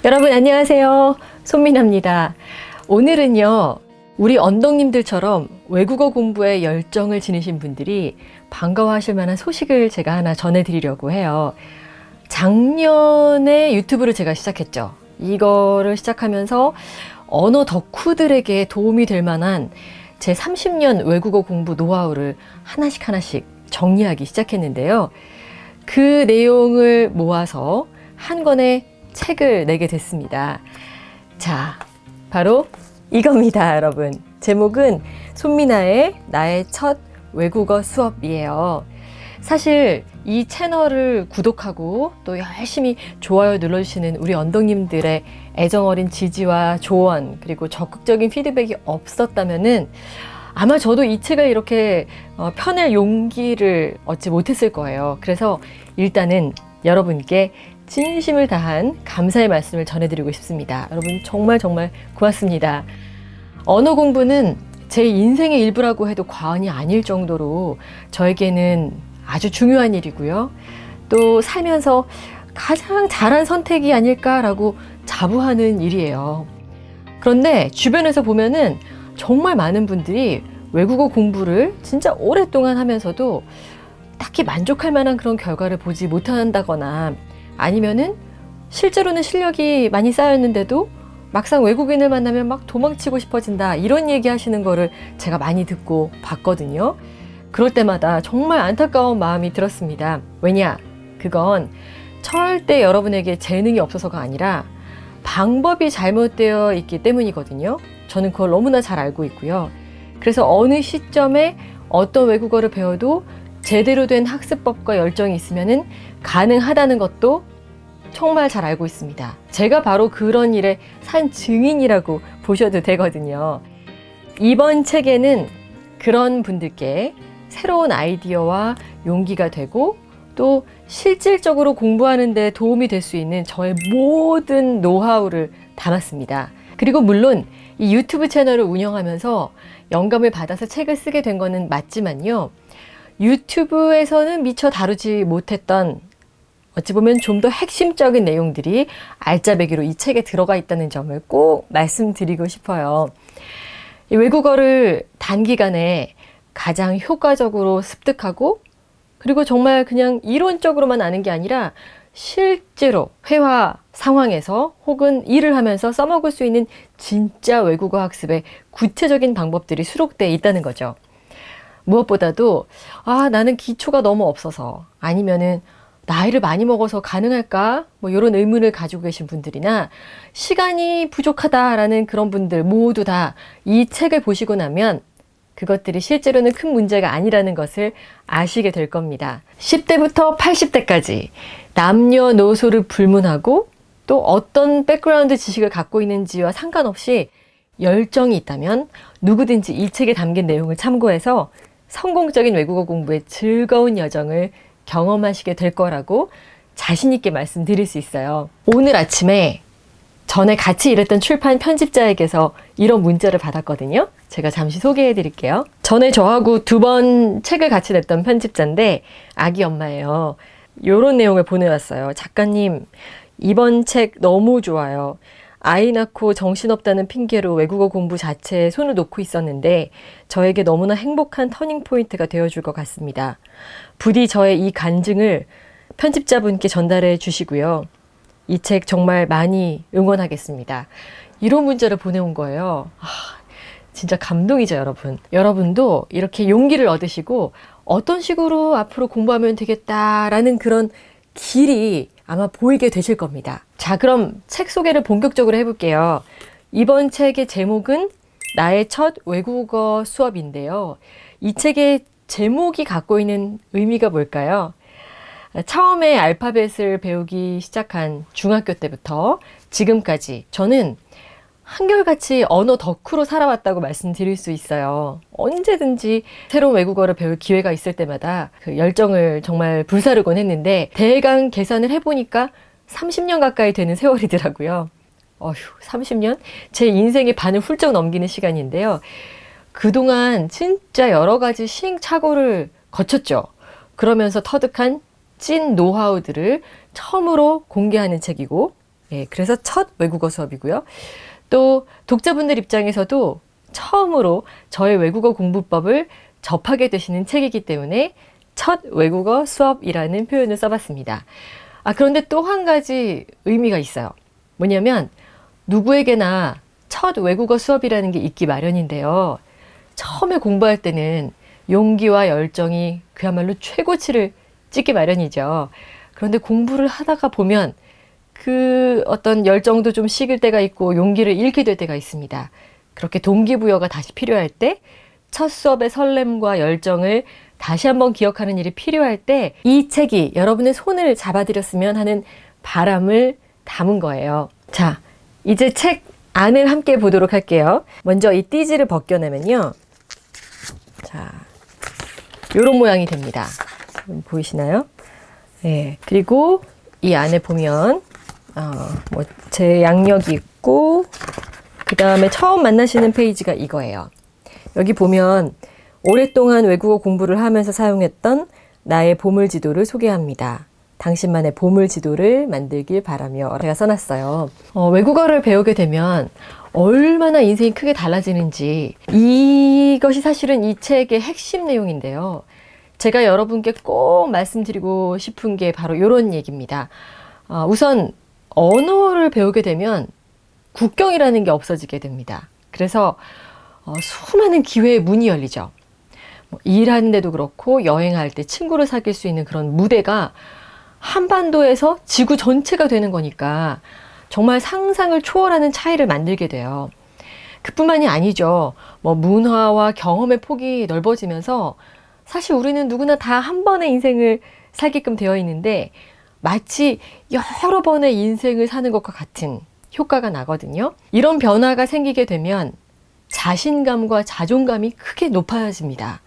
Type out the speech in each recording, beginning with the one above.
여러분 안녕하세요. 손민아입니다. 오늘은요, 우리 언덕님들처럼 외국어 공부에 열정을 지니신 분들이 반가워하실 만한 소식을 제가 하나 전해드리려고 해요. 작년에 유튜브를 제가 시작했죠. 이거를 시작하면서 언어 덕후들에게 도움이 될 만한 제 30년 외국어 공부 노하우를 하나씩 정리하기 시작했는데요. 그 내용을 모아서 한 권의 책을 내게 됐습니다. 자, 바로 이겁니다, 여러분. 제목은 손민아의 나의 첫 외국어 수업이에요. 사실 이 채널을 구독하고 또 열심히 좋아요 눌러주시는 우리 언덕님들의 애정어린 지지와 조언, 그리고 적극적인 피드백이 없었다면은 아마 저도 이 책을 이렇게 펴낼 용기를 얻지 못했을 거예요. 그래서 일단은 여러분께 진심을 다한 감사의 말씀을 전해드리고 싶습니다. 여러분 정말 고맙습니다. 언어 공부는 제 인생의 일부라고 해도 과언이 아닐 정도로 저에게는 아주 중요한 일이고요. 또 살면서 가장 잘한 선택이 아닐까라고 자부하는 일이에요. 그런데 주변에서 보면은 정말 많은 분들이 외국어 공부를 진짜 오랫동안 하면서도 딱히 만족할 만한 그런 결과를 보지 못한다거나 아니면은 실제로는 실력이 많이 쌓였는데도 막상 외국인을 만나면 막 도망치고 싶어진다, 이런 얘기 하시는 거를 제가 많이 듣고 봤거든요. 그럴 때마다 정말 안타까운 마음이 들었습니다. 왜냐? 그건 절대 여러분에게 재능이 없어서가 아니라 방법이 잘못되어 있기 때문이거든요. 저는 그걸 너무나 잘 알고 있고요. 그래서 어느 시점에 어떤 외국어를 배워도 제대로 된 학습법과 열정이 있으면은 가능하다는 것도 정말 잘 알고 있습니다. 제가 바로 그런 일의 산 증인이라고 보셔도 되거든요. 이번 책에는 그런 분들께 새로운 아이디어와 용기가 되고 또 실질적으로 공부하는 데 도움이 될 수 있는 저의 모든 노하우를 담았습니다. 그리고 물론 이 유튜브 채널을 운영하면서 영감을 받아서 책을 쓰게 된 거는 맞지만요. 유튜브에서는 미처 다루지 못했던, 어찌 보면 좀 더 핵심적인 내용들이 알짜배기로 이 책에 들어가 있다는 점을 꼭 말씀드리고 싶어요. 이 외국어를 단기간에 가장 효과적으로 습득하고, 그리고 정말 그냥 이론적으로만 아는 게 아니라 실제로 회화 상황에서 혹은 일을 하면서 써먹을 수 있는 진짜 외국어 학습의 구체적인 방법들이 수록되어 있다는 거죠. 무엇보다도 나는 기초가 너무 없어서, 아니면은 나이를 많이 먹어서 가능할까? 이런 의문을 가지고 계신 분들이나 시간이 부족하다라는 그런 분들 모두 다 이 책을 보시고 나면 그것들이 실제로는 큰 문제가 아니라는 것을 아시게 될 겁니다. 10대부터 80대까지 남녀노소를 불문하고 또 어떤 백그라운드 지식을 갖고 있는지와 상관없이 열정이 있다면 누구든지 이 책에 담긴 내용을 참고해서 성공적인 외국어 공부의 즐거운 여정을 경험하시게 될 거라고 자신 있게 말씀드릴 수 있어요. 오늘 아침에 전에 같이 일했던 출판 편집자에게서 이런 문자를 받았거든요. 제가 잠시 소개해 드릴게요. 전에 저하고 2번 책을 같이 냈던 편집자인데 아기 엄마예요. 이런 내용을 보내왔어요. 작가님, 이번 책 너무 좋아요. 아이 낳고 정신없다는 핑계로 외국어 공부 자체에 손을 놓고 있었는데 저에게 너무나 행복한 터닝포인트가 되어줄 것 같습니다. 부디 저의 이 간증을 편집자분께 전달해 주시고요. 이 책 정말 많이 응원하겠습니다. 이런 문자를 보내온 거예요. 진짜 감동이죠, 여러분. 여러분도 이렇게 용기를 얻으시고 어떤 식으로 앞으로 공부하면 되겠다라는 그런 길이 아마 보이게 되실 겁니다. 자, 그럼 책 소개를 본격적으로 해볼게요. 이번 책의 제목은 나의 첫 외국어 수업인데요. 이 책의 제목이 갖고 있는 의미가 뭘까요? 처음에 알파벳을 배우기 시작한 중학교 때부터 지금까지 저는 한결같이 언어 덕후로 살아왔다고 말씀드릴 수 있어요. 언제든지 새로운 외국어를 배울 기회가 있을 때마다 그 열정을 정말 불사르곤 했는데 대강 계산을 해보니까 30년 가까이 되는 세월이더라고요. 30년? 제 인생의 반을 훌쩍 넘기는 시간인데요. 그동안 진짜 여러 가지 시행착오를 거쳤죠. 그러면서 터득한 찐 노하우들을 처음으로 공개하는 책이고, 예, 그래서 첫 외국어 수업이고요. 또 독자분들 입장에서도 처음으로 저의 외국어 공부법을 접하게 되시는 책이기 때문에 첫 외국어 수업이라는 표현을 써봤습니다. 그런데 또 한 가지 의미가 있어요. 뭐냐면 누구에게나 첫 외국어 수업이라는 게 있기 마련인데요. 처음에 공부할 때는 용기와 열정이 그야말로 최고치를 찍기 마련이죠. 그런데 공부를 하다가 보면 그 어떤 열정도 좀 식을 때가 있고 용기를 잃게 될 때가 있습니다. 그렇게 동기부여가 다시 필요할 때, 첫 수업의 설렘과 열정을 다시 한번 기억하는 일이 필요할 때 이 책이 여러분의 손을 잡아드렸으면 하는 바람을 담은 거예요. 자, 이제 책 안을 함께 보도록 할게요. 먼저 이 띠지를 벗겨내면요. 자, 요런 모양이 됩니다. 보이시나요? 네, 그리고 이 안에 보면 제 양력이 있고 그 다음에 처음 만나시는 페이지가 이거예요. 여기 보면 오랫동안 외국어 공부를 하면서 사용했던 나의 보물지도를 소개합니다. 당신만의 보물지도를 만들길 바라며 제가 써놨어요. 외국어를 배우게 되면 얼마나 인생이 크게 달라지는지 이것이 사실은 이 책의 핵심 내용인데요. 제가 여러분께 꼭 말씀드리고 싶은 게 바로 이런 얘기입니다. 우선 언어를 배우게 되면 국경이라는 게 없어지게 됩니다. 그래서 수많은 기회의 문이 열리죠. 일하는 데도 그렇고 여행할 때 친구를 사귈 수 있는 그런 무대가 한반도에서 지구 전체가 되는 거니까 정말 상상을 초월하는 차이를 만들게 돼요. 그뿐만이 아니죠. 문화와 경험의 폭이 넓어지면서 사실 우리는 누구나 다 한 번의 인생을 살게끔 되어 있는데 마치 여러 번의 인생을 사는 것과 같은 효과가 나거든요. 이런 변화가 생기게 되면 자신감과 자존감이 크게 높아집니다.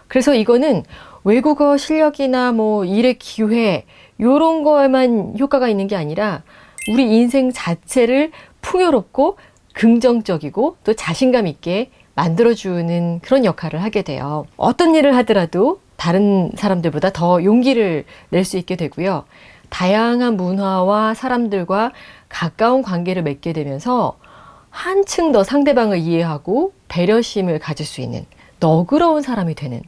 그래서 이거는 외국어 실력이나 일의 기회 이런 거에만 효과가 있는 게 아니라 우리 인생 자체를 풍요롭고 긍정적이고 또 자신감 있게 만들어주는 그런 역할을 하게 돼요. 어떤 일을 하더라도 다른 사람들보다 더 용기를 낼 수 있게 되고요. 다양한 문화와 사람들과 가까운 관계를 맺게 되면서 한층 더 상대방을 이해하고 배려심을 가질 수 있는 너그러운 사람이 되는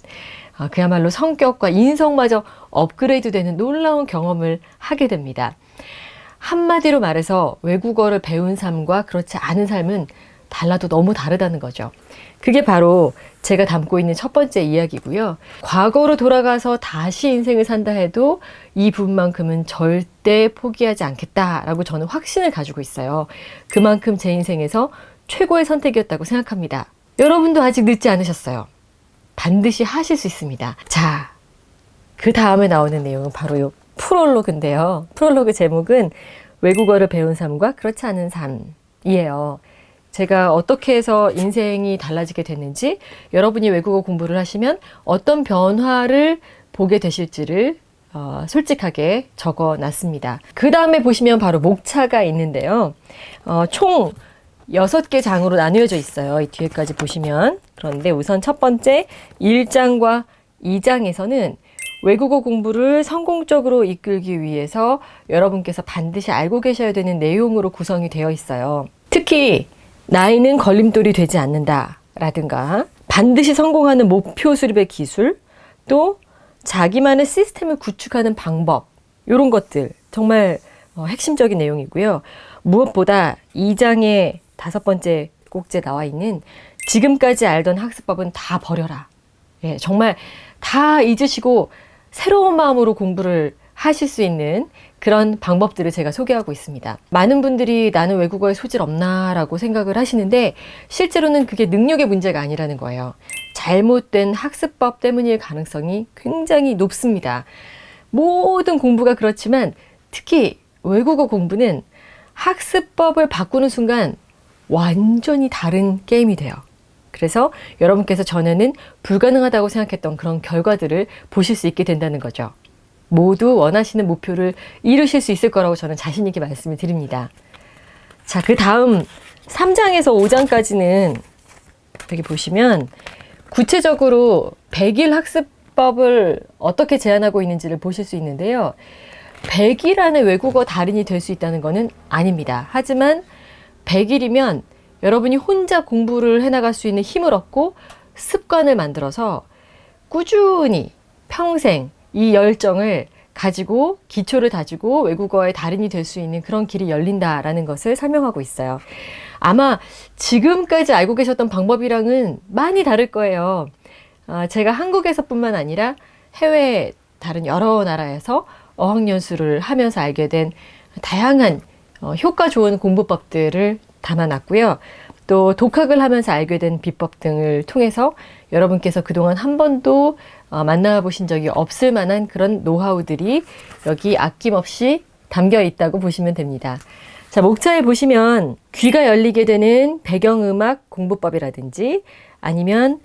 그야말로 성격과 인성마저 업그레이드 되는 놀라운 경험을 하게 됩니다. 한마디로 말해서 외국어를 배운 삶과 그렇지 않은 삶은 달라도 너무 다르다는 거죠. 그게 바로 제가 담고 있는 첫 번째 이야기고요. 과거로 돌아가서 다시 인생을 산다 해도 이 부분만큼은 절대 포기하지 않겠다라고 저는 확신을 가지고 있어요. 그만큼 제 인생에서 최고의 선택이었다고 생각합니다. 여러분도 아직 늦지 않으셨어요. 반드시 하실 수 있습니다. 자, 그 다음에 나오는 내용은 바로 이 프롤로그인데요. 프롤로그 제목은 외국어를 배운 삶과 그렇지 않은 삶이에요. 제가 어떻게 해서 인생이 달라지게 됐는지, 여러분이 외국어 공부를 하시면 어떤 변화를 보게 되실지를 솔직하게 적어 놨습니다. 그 다음에 보시면 바로 목차가 있는데요. 총 6개 장으로 나누어져 있어요. 이 뒤에까지 보시면. 그런데 우선 첫 번째 1장과 2장에서는 외국어 공부를 성공적으로 이끌기 위해서 여러분께서 반드시 알고 계셔야 되는 내용으로 구성이 되어 있어요. 특히 나이는 걸림돌이 되지 않는다 라든가 반드시 성공하는 목표 수립의 기술, 또 자기만의 시스템을 구축하는 방법, 이런 것들 정말 핵심적인 내용이고요. 무엇보다 2장의 5번째 꼭지에 나와 있는 지금까지 알던 학습법은 다 버려라. 예, 정말 다 잊으시고 새로운 마음으로 공부를 하실 수 있는 그런 방법들을 제가 소개하고 있습니다. 많은 분들이 나는 외국어에 소질 없나 라고 생각을 하시는데 실제로는 그게 능력의 문제가 아니라는 거예요. 잘못된 학습법 때문일 가능성이 굉장히 높습니다. 모든 공부가 그렇지만 특히 외국어 공부는 학습법을 바꾸는 순간 완전히 다른 게임이 돼요. 그래서 여러분께서 전에는 불가능하다고 생각했던 그런 결과들을 보실 수 있게 된다는 거죠. 모두 원하시는 목표를 이루실 수 있을 거라고 저는 자신 있게 말씀을 드립니다. 자, 그 다음 3장에서 5장까지는 여기 보시면 구체적으로 100일 학습법을 어떻게 제안하고 있는지를 보실 수 있는데요. 100일 안에 외국어 달인이 될 수 있다는 것은 아닙니다. 하지만 100일이면 여러분이 혼자 공부를 해나갈 수 있는 힘을 얻고 습관을 만들어서 꾸준히 평생 이 열정을 가지고 기초를 다지고 외국어의 달인이 될 수 있는 그런 길이 열린다라는 것을 설명하고 있어요. 아마 지금까지 알고 계셨던 방법이랑은 많이 다를 거예요. 제가 한국에서뿐만 아니라 해외 다른 여러 나라에서 어학연수를 하면서 알게 된 다양한 효과 좋은 공부법들을 담아놨고요. 또 독학을 하면서 알게 된 비법 등을 통해서 여러분께서 그동안 한 번도 만나보신 적이 없을 만한 그런 노하우들이 여기 아낌없이 담겨 있다고 보시면 됩니다. 자, 목차에 보시면 귀가 열리게 되는 배경음악 공부법이라든지 아니면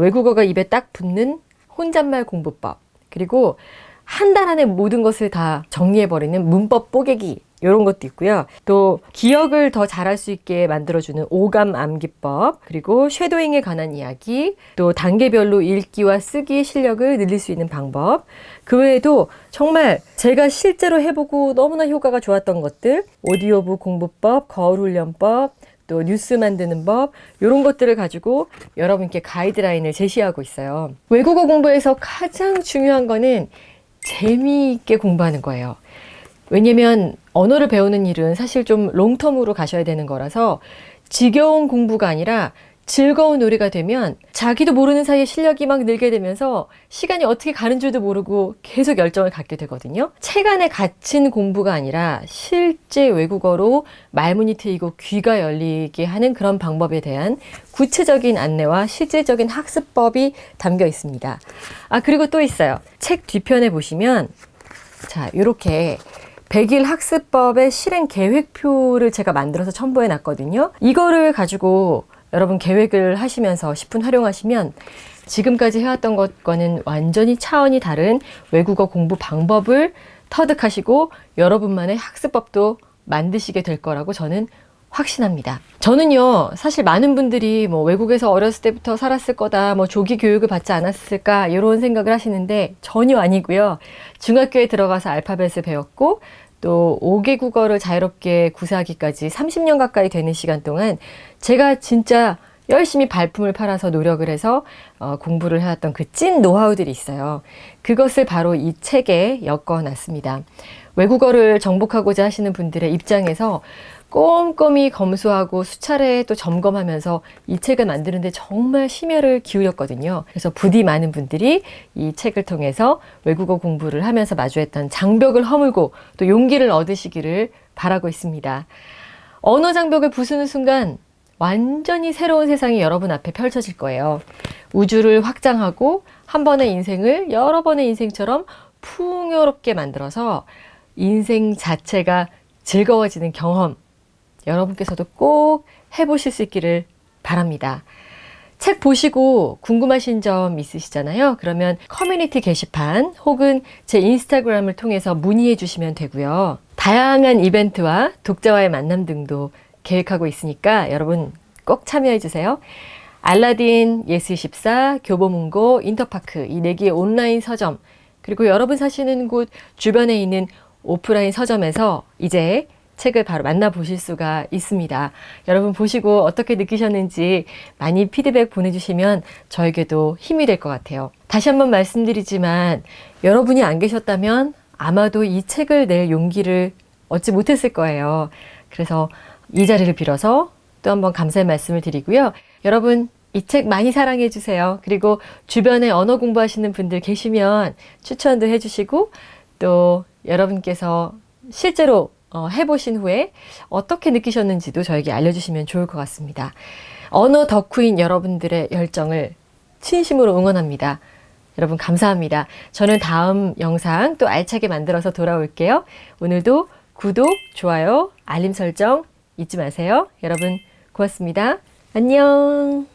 외국어가 입에 딱 붙는 혼잣말 공부법, 그리고 한 달 안에 모든 것을 다 정리해버리는 문법 뽀개기, 이런 것도 있고요. 또 기억을 더 잘할 수 있게 만들어주는 오감 암기법, 그리고 쉐도잉에 관한 이야기, 또 단계별로 읽기와 쓰기 실력을 늘릴 수 있는 방법, 그 외에도 정말 제가 실제로 해보고 너무나 효과가 좋았던 것들, 오디오북 공부법, 거울훈련법, 또 뉴스 만드는 법, 이런 것들을 가지고 여러분께 가이드라인을 제시하고 있어요. 외국어 공부에서 가장 중요한 거는 재미있게 공부하는 거예요. 왜냐면 언어를 배우는 일은 사실 좀 롱텀으로 가셔야 되는 거라서 지겨운 공부가 아니라 즐거운 놀이가 되면 자기도 모르는 사이에 실력이 막 늘게 되면서 시간이 어떻게 가는 줄도 모르고 계속 열정을 갖게 되거든요. 책 안에 갇힌 공부가 아니라 실제 외국어로 말문이 트이고 귀가 열리게 하는 그런 방법에 대한 구체적인 안내와 실질적인 학습법이 담겨 있습니다. 그리고 또 있어요. 책 뒤편에 보시면 자, 이렇게 100일 학습법의 실행 계획표를 제가 만들어서 첨부해 놨거든요. 이거를 가지고 여러분 계획을 하시면서 10분 활용하시면 지금까지 해왔던 것과는 완전히 차원이 다른 외국어 공부 방법을 터득하시고 여러분만의 학습법도 만드시게 될 거라고 저는 확신합니다. 저는요, 사실 많은 분들이 뭐 외국에서 어렸을 때부터 살았을 거다, 뭐 조기 교육을 받지 않았을까, 이런 생각을 하시는데 전혀 아니고요. 중학교에 들어가서 알파벳을 배웠고, 또 5개 국어를 자유롭게 구사하기까지 30년 가까이 되는 시간 동안 제가 진짜 열심히 발품을 팔아서 노력을 해서 공부를 해왔던 그 찐 노하우들이 있어요. 그것을 바로 이 책에 엮어놨습니다. 외국어를 정복하고자 하시는 분들의 입장에서 꼼꼼히 검수하고 수차례 또 점검하면서 이 책을 만드는데 정말 심혈을 기울였거든요. 그래서 부디 많은 분들이 이 책을 통해서 외국어 공부를 하면서 마주했던 장벽을 허물고 또 용기를 얻으시기를 바라고 있습니다. 언어 장벽을 부수는 순간 완전히 새로운 세상이 여러분 앞에 펼쳐질 거예요. 우주를 확장하고 한 번의 인생을 여러 번의 인생처럼 풍요롭게 만들어서 인생 자체가 즐거워지는 경험, 여러분께서도 꼭 해보실 수 있기를 바랍니다. 책 보시고 궁금하신 점 있으시잖아요. 그러면 커뮤니티 게시판 혹은 제 인스타그램을 통해서 문의해 주시면 되고요. 다양한 이벤트와 독자와의 만남 등도 계획하고 있으니까 여러분 꼭 참여해 주세요. 알라딘, 예스24, 교보문고, 인터파크 이 4개의 온라인 서점, 그리고 여러분 사시는 곳 주변에 있는 오프라인 서점에서 이제 책을 바로 만나보실 수가 있습니다. 여러분 보시고 어떻게 느끼셨는지 많이 피드백 보내주시면 저에게도 힘이 될 것 같아요. 다시 한번 말씀드리지만 여러분이 안 계셨다면 아마도 이 책을 낼 용기를 얻지 못했을 거예요. 그래서 이 자리를 빌어서 또 한번 감사의 말씀을 드리고요. 여러분 이 책 많이 사랑해 주세요. 그리고 주변에 언어 공부하시는 분들 계시면 추천도 해주시고 또 여러분께서 실제로 해보신 후에 어떻게 느끼셨는지도 저에게 알려주시면 좋을 것 같습니다. 언어 덕후인 여러분들의 열정을 진심으로 응원합니다. 여러분 감사합니다. 저는 다음 영상 또 알차게 만들어서 돌아올게요. 오늘도 구독, 좋아요, 알림 설정 잊지 마세요. 여러분 고맙습니다. 안녕.